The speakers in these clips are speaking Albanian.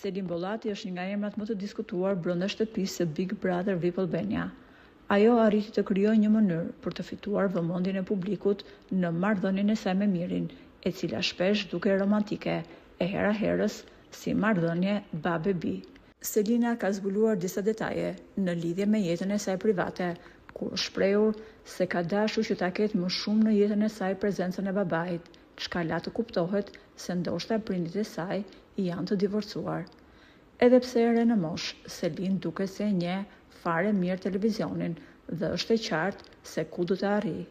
Selin Bollati është një nga emrat më të diskutuar brenda shtëpisë së Big Brother VIP Albania. Ajo arriti të krijojë një mënyrë për të fituar vëmendjen e publikut në marrëdhënien e saj me Mirin, e cila shpesh duke romantike, e hera herës si marrëdhënie babe-bi. Selina ka zbuluar disa detaje në lidhje me jetën e saj private, kur shprehur se ka dashur që ta ketë më shumë në jetën e saj prezencën e babait, çka la të kuptohet se ndoshta prindit e saj janë të divorcuar. Edhe pse e re në moshë, Selin duket se e njeh fare mirë televizionin dhe është e qartë se ku do të arrijë.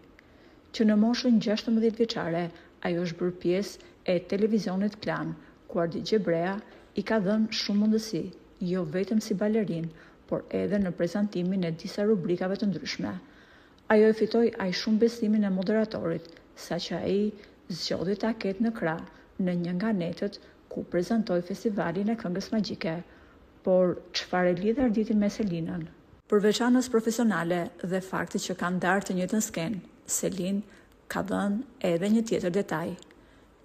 Që në moshën 16 vjeçare, ajo është bërë pjesë e televizionit Klan, ku Ardi Xhebrea i ka dhënë shumë mundësi, jo vetëm si balerin, por edhe në prezantimin e disa rubrikave të ndryshme. Ajo e fitoi aq shumë besimin e moderatorit, saqë ai zgjodhi ta ketë në krah në një nga netët ku prezantoi festivalin e këngës magjike. Por çfarë e lidh Arditin me Selinën? Përveç anës profesionale dhe faktit që kanë ndarë të njëjtën skenë, Selin ka dhënë edhe një tjetër detaj.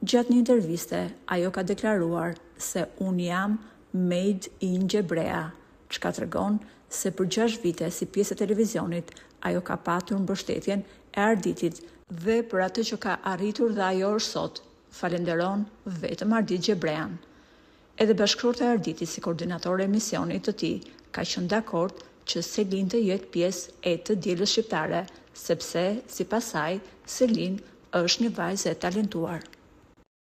Gjatë një interviste, ajo ka deklaruar se unë jam made in Xhebrea, çka tregon se për 6 vite si pjesë e televizionit, ajo ka patur mbështetjen e Arditit dhe për atë që ka arritur dhe ajo është sot, falenderon vetëm Ardi Xhebrean. Edhe bashkëshorta e Arditit si koordinatore e misionit të tij ka qenë dakord që Selin të jetë pjesë e të dielës shqiptare, sepse sipas saj Selin është një vajzë e talentuar.